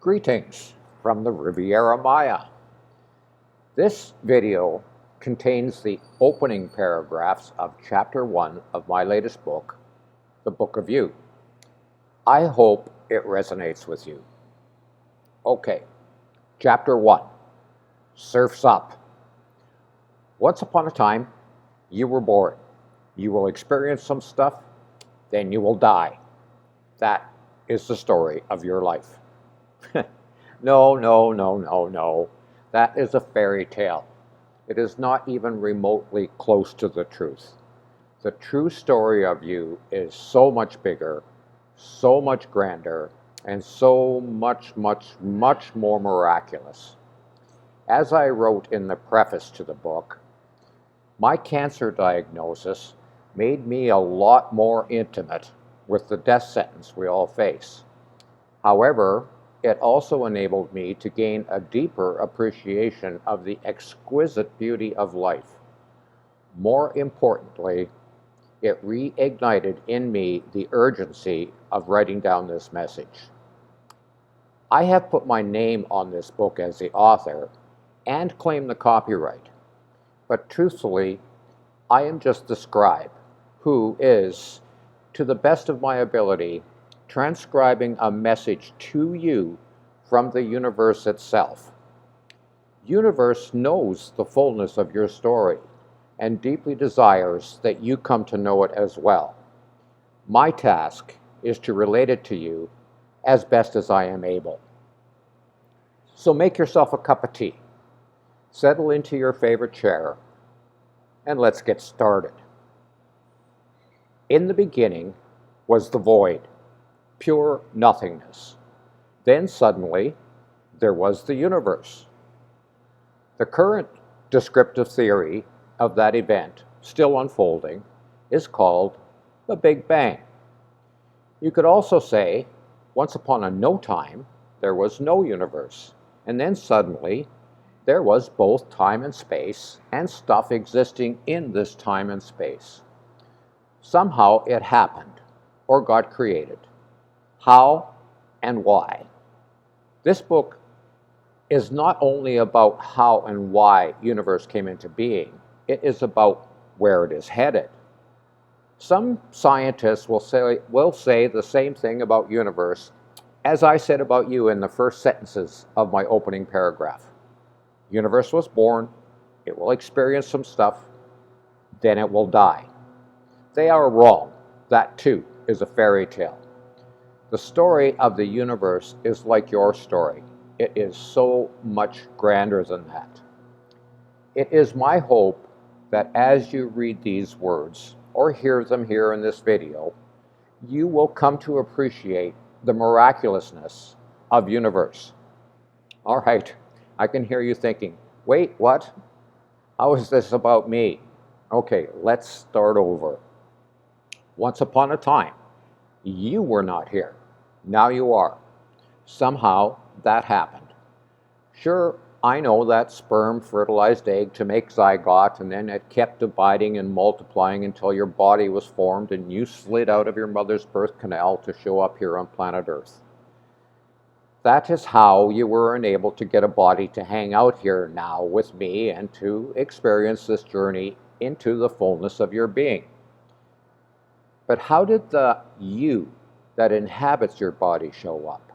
Greetings from the Riviera Maya. This video contains the opening paragraphs of Chapter 1 of my latest book, The Book of You. I hope it resonates with you. Okay, Chapter 1, Surf's Up. Once upon a time, you were born. You will experience some stuff, then you will die. That is the story of your life. No. That is a fairy tale. It is not even remotely close to the truth. The true story of you is so much bigger, so much grander, and so much more miraculous. As I wrote in the preface to the book, my cancer diagnosis made me a lot more intimate with the death sentence we all face. However, it also enabled me to gain a deeper appreciation of the exquisite beauty of life. More importantly, it reignited in me the urgency of writing down this message. I have put my name on this book as the author and claim the copyright, but truthfully, I am just the scribe who is, to the best of my ability, transcribing a message to you from the universe itself. Universe knows the fullness of your story and deeply desires that you come to know it as well. My task is to relate it to you as best as I am able. So make yourself a cup of tea, settle into your favorite chair, and let's get started. In the beginning was the void, pure nothingness. Then suddenly, there was the universe. The current descriptive theory of that event, still unfolding, is called the Big Bang. You could also say, once upon a no time, there was no universe, and then suddenly, there was both time and space, and stuff existing in this time and space. Somehow it happened, or got created. How and why? This book is not only about how and why universe came into being, it is about where it is headed. Some scientists will say the same thing about universe as I said about you in the first sentences of my opening paragraph. Universe was born, it will experience some stuff, then it will die. They are wrong. That too is a fairy tale. The story of the universe is like your story. It is so much grander than that. It is my hope that as you read these words, or hear them here in this video, you will come to appreciate the miraculousness of universe. All right, I can hear you thinking, wait, what? How is this about me? Okay, let's start over. Once upon a time, you were not here. Now you are. Somehow that happened. Sure, I know that sperm fertilized egg to make zygote, and then it kept dividing and multiplying until your body was formed and you slid out of your mother's birth canal to show up here on planet Earth. That is how you were enabled to get a body to hang out here now with me and to experience this journey into the fullness of your being. But how did the you that inhabits your body show up?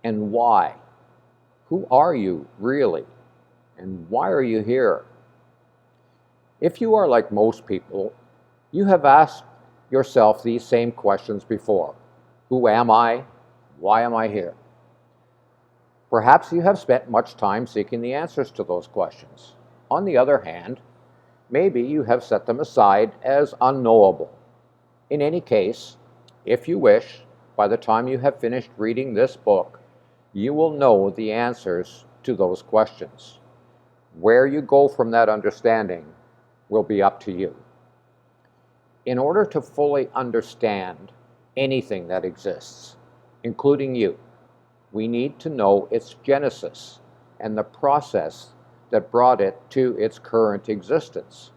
And why? Who are you really? And why are you here? If you are like most people, you have asked yourself these same questions before. Who am I? Why am I here? Perhaps you have spent much time seeking the answers to those questions. On the other hand, maybe you have set them aside as unknowable. In any case, if you wish, by the time you have finished reading this book, you will know the answers to those questions. Where you go from that understanding will be up to you. In order to fully understand anything that exists, including you, we need to know its genesis and the process that brought it to its current existence.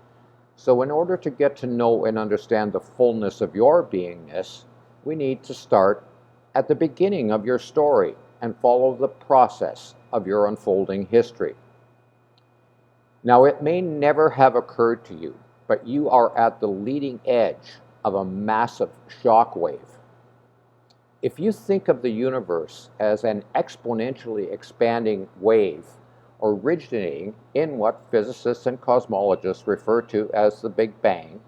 So in order to get to know and understand the fullness of your beingness, we need to start at the beginning of your story, and follow the process of your unfolding history. Now, it may never have occurred to you, but you are at the leading edge of a massive shock wave. If you think of the universe as an exponentially expanding wave originating in what physicists and cosmologists refer to as the Big Bang,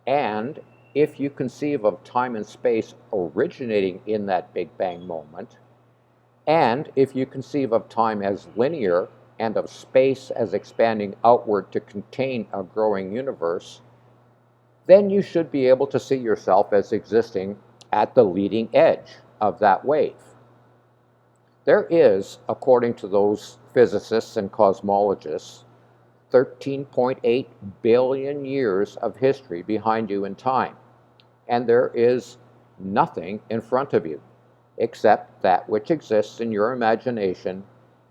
and if you conceive of time and space originating in that Big Bang moment, and if you conceive of time as linear and of space as expanding outward to contain a growing universe, then you should be able to see yourself as existing at the leading edge of that wave. There is, according to those physicists and cosmologists, 13.8 billion years of history behind you in time, and there is nothing in front of you except that which exists in your imagination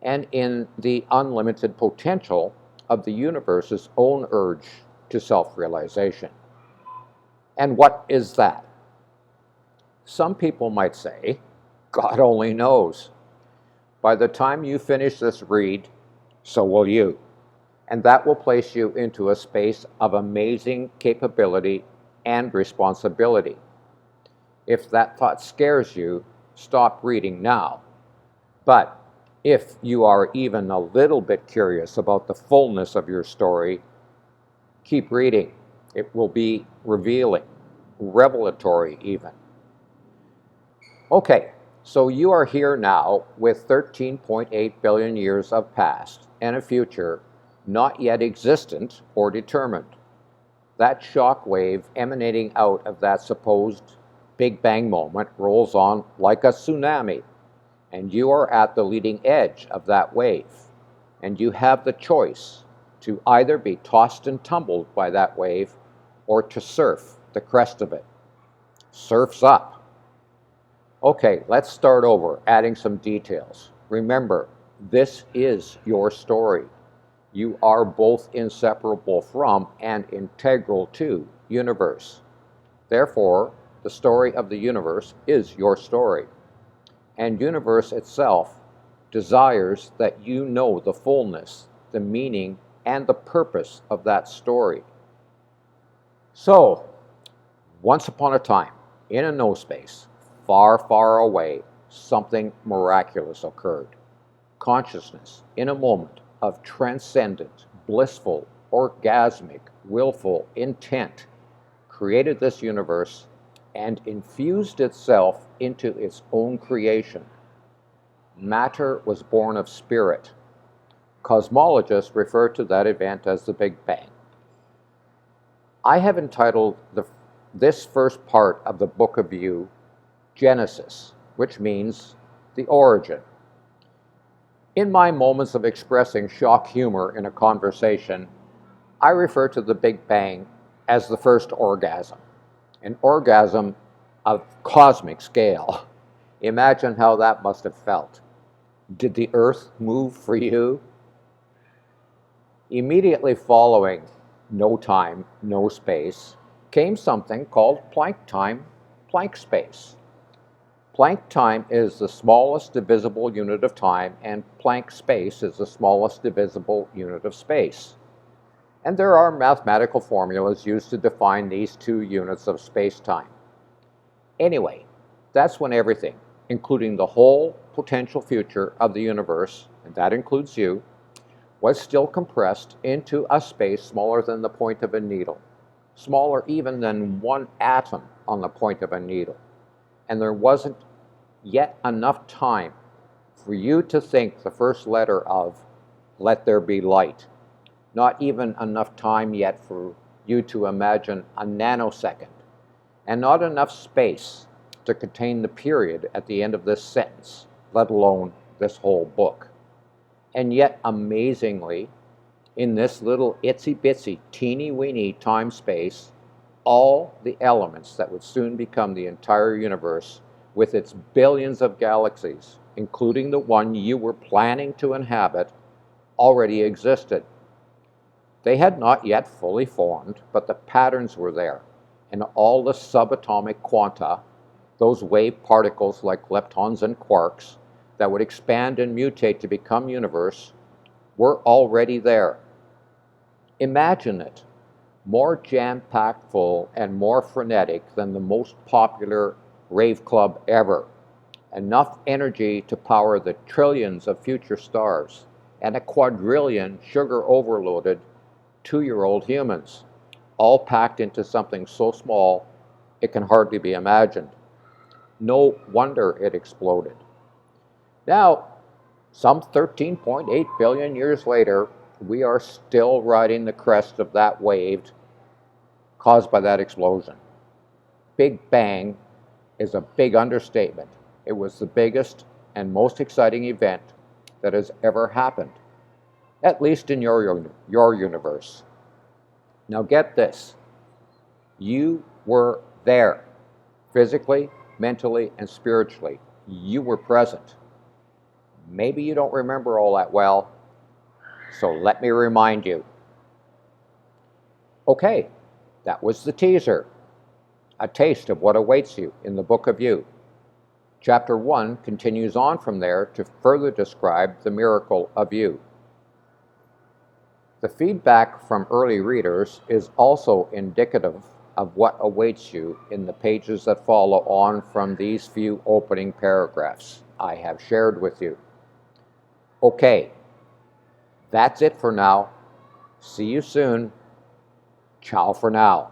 and in the unlimited potential of the universe's own urge to self-realization. And what is that? Some people might say, God only knows. By the time you finish this read, so will you. And that will place you into a space of amazing capability and responsibility. If that thought scares you, stop reading now. But if you are even a little bit curious about the fullness of your story, keep reading. It will be revealing, revelatory even. Okay, so you are here now with 13.8 billion years of past and a future not yet existent or determined. That shock wave emanating out of that supposed Big Bang moment rolls on like a tsunami, and you are at the leading edge of that wave, and you have the choice to either be tossed and tumbled by that wave or to surf the crest of it. Surf's up. Okay, let's start over, adding some details. Remember, this is your story. You are both inseparable from and integral to universe. Therefore, the story of the universe is your story. And universe itself desires that you know the fullness, the meaning, and the purpose of that story. So, once upon a time, in a no space, far, far away, something miraculous occurred. Consciousness, in a moment of transcendent, blissful, orgasmic, willful intent, created this universe and infused itself into its own creation. Matter was born of spirit. Cosmologists refer to that event as the Big Bang. I have entitled this first part of the Book of You, Genesis, which means the origin. In my moments of expressing shock humor in a conversation, I refer to the Big Bang as the first orgasm, an orgasm of cosmic scale. Imagine how that must have felt. Did the earth move for you? Immediately following no time, no space, came something called Planck time, Planck space. Planck time is the smallest divisible unit of time, and Planck space is the smallest divisible unit of space. And there are mathematical formulas used to define these two units of space-time. Anyway, that's when everything, including the whole potential future of the universe, and that includes you, was still compressed into a space smaller than the point of a needle, smaller even than one atom on the point of a needle. And there wasn't yet enough time for you to think the first letter of "let there be light." Not even enough time yet for you to imagine a nanosecond, and not enough space to contain the period at the end of this sentence, let alone this whole book. And yet, amazingly, in this little itsy-bitsy, teeny-weeny time-space, all the elements that would soon become the entire universe, with its billions of galaxies, including the one you were planning to inhabit, already existed. They had not yet fully formed, but the patterns were there, and all the subatomic quanta, those wave particles like leptons and quarks, that would expand and mutate to become universe were already there. Imagine it, more jam-packed full and more frenetic than the most popular rave club ever. Enough energy to power the trillions of future stars and a quadrillion sugar-overloaded 2-year-old humans, all packed into something so small it can hardly be imagined. No wonder it exploded. Now, some 13.8 billion years later, we are still riding the crest of that wave caused by that explosion. Big Bang is a big understatement. It was the biggest and most exciting event that has ever happened, at least in your universe. Now get this, you were there, physically, mentally, and spiritually. You were present. Maybe you don't remember all that well, so let me remind you. Okay, that was the teaser, a taste of what awaits you in the Book of You. Chapter 1 continues on from there to further describe the miracle of you. The feedback from early readers is also indicative of what awaits you in the pages that follow on from these few opening paragraphs I have shared with you. Okay, that's it for now. See you soon. Ciao for now.